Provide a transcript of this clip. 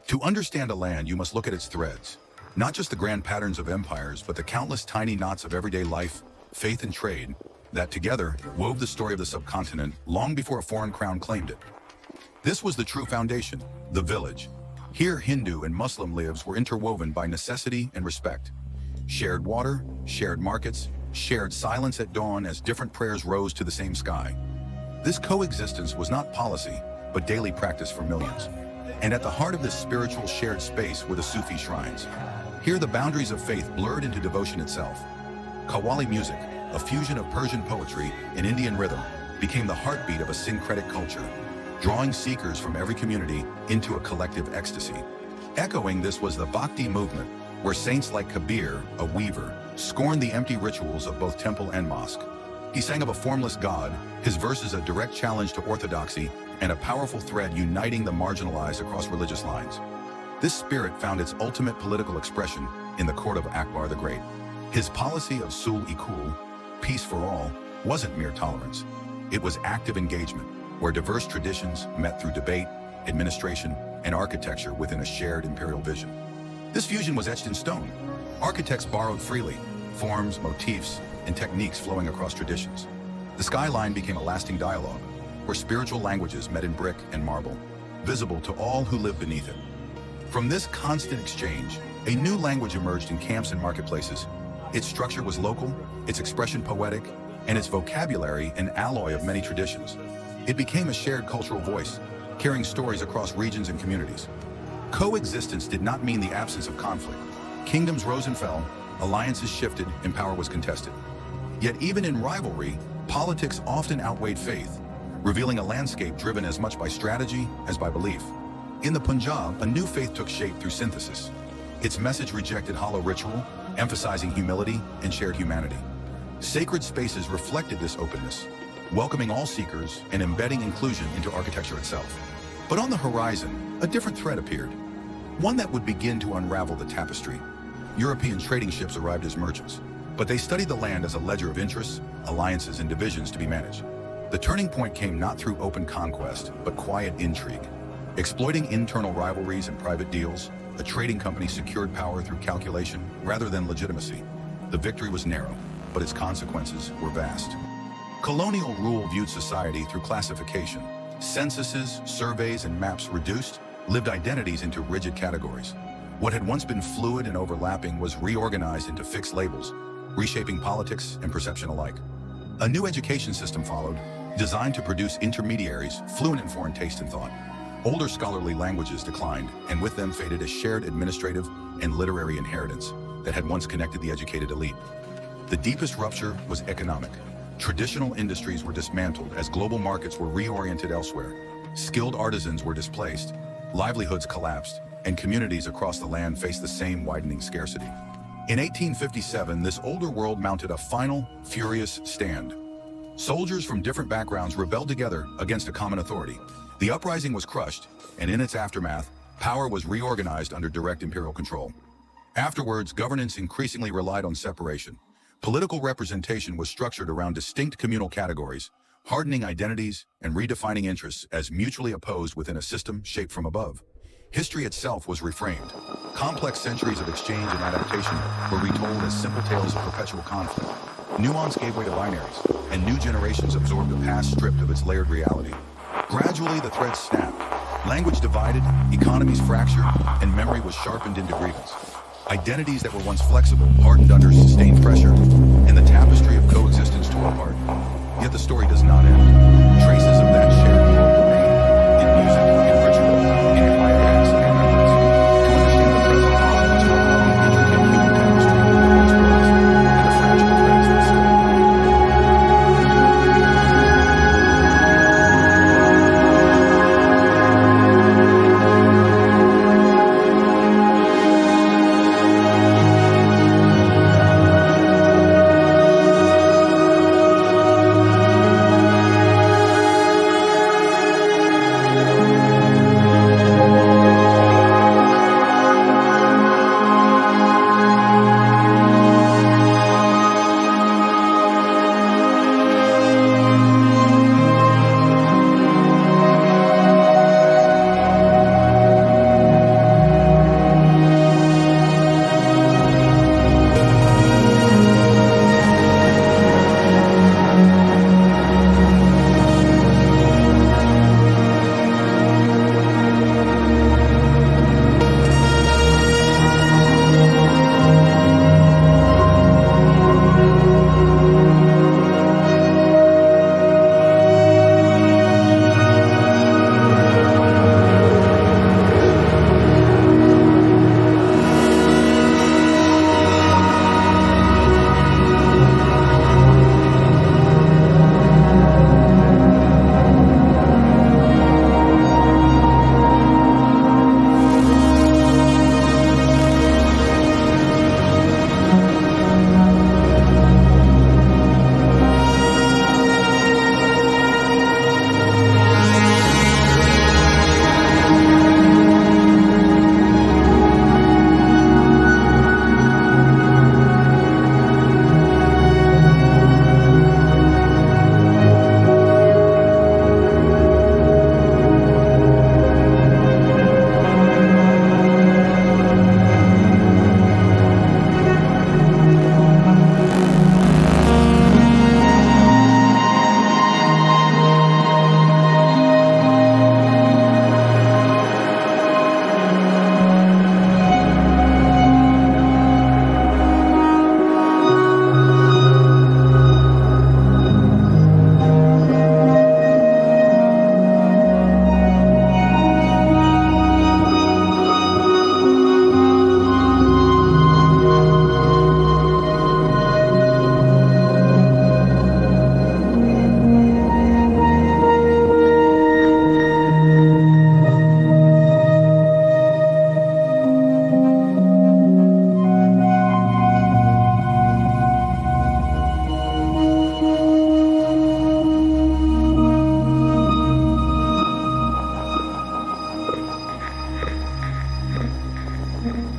To understand a land, you must look at its threads. Not just the grand patterns of empires, but the countless tiny knots of everyday life, faith, and trade that together wove the story of the subcontinent long before a foreign crown claimed it. This was the true foundation, the village. Here, Hindu and Muslim lives were interwoven by necessity and respect. Shared water, shared markets, shared silence at dawn as different prayers rose to the same sky. This coexistence was not policy, but daily practice for millions. And at the heart of this spiritual shared space were the Sufi shrines. Here, the boundaries of faith blurred into devotion itself. Qawwali music, a fusion of Persian poetry and Indian rhythm, became the heartbeat of a syncretic culture, drawing seekers from every community into a collective ecstasy. Echoing this was the Bhakti movement, where saints like Kabir, a weaver, scorned the empty rituals of both temple and mosque. He sang of a formless God, his verses a direct challenge to orthodoxy, and a powerful thread uniting the marginalized across religious lines. This spirit found its ultimate political expression in the court of Akbar the Great. His policy of sul-i-kul, peace for all, wasn't mere tolerance. It was active engagement, where diverse traditions met through debate, administration, and architecture within a shared imperial vision. This fusion was etched in stone. Architects borrowed freely, forms, motifs, and techniques flowing across traditions. The skyline became a lasting dialogue, where spiritual languages met in brick and marble, visible to all who lived beneath it. From this constant exchange, a new language emerged in camps and marketplaces. Its structure was local, its expression poetic, and its vocabulary an alloy of many traditions. It became a shared cultural voice, carrying stories across regions and communities. Coexistence did not mean the absence of conflict. Kingdoms rose and fell, alliances shifted, and power was contested. Yet even in rivalry, politics often outweighed faith, revealing a landscape driven as much by strategy as by belief. In the Punjab, a new faith took shape through synthesis. Its message rejected hollow ritual, emphasizing humility and shared humanity. Sacred spaces reflected this openness, welcoming all seekers and embedding inclusion into architecture itself. But on the horizon, a different thread appeared, one that would begin to unravel the tapestry. European trading ships arrived as merchants, but they studied the land as a ledger of interests, alliances, and divisions to be managed. The turning point came not through open conquest, but quiet intrigue. Exploiting internal rivalries and private deals, a trading company secured power through calculation rather than legitimacy. The victory was narrow, but its consequences were vast. Colonial rule viewed society through classification. Censuses, surveys, and maps reduced lived identities into rigid categories. What had once been fluid and overlapping was reorganized into fixed labels, reshaping politics and perception alike. A new education system followed, designed to produce intermediaries fluent in foreign taste and thought. Older scholarly languages declined, and with them faded a shared administrative and literary inheritance that had once connected the educated elite. The deepest rupture was economic. Traditional industries were dismantled as global markets were reoriented elsewhere. Skilled artisans were displaced, livelihoods collapsed, and communities across the land faced the same widening scarcity. In 1857, this older world mounted a final, furious stand. Soldiers from different backgrounds rebelled together against a common authority. The uprising was crushed, and in its aftermath, power was reorganized under direct imperial control. Afterwards, governance increasingly relied on separation. Political representation was structured around distinct communal categories, hardening identities and redefining interests as mutually opposed within a system shaped from above. History itself was reframed. Complex centuries of exchange and adaptation were retold as simple tales of perpetual conflict. Nuance gave way to binaries, and new generations absorbed the past stripped of its layered reality. Gradually, the threads snapped. Language divided, economies fractured, and memory was sharpened into grievance. Identities that were once flexible hardened under sustained pressure, and the tapestry of coexistence tore apart. Yet the story does not end. Traces of that shared world remain in music, in ritual, in quiet acts of remembrance. To understand the present moment is to unravel the intricate human tapestry that once was, and the fragile threads that still Mm-mm.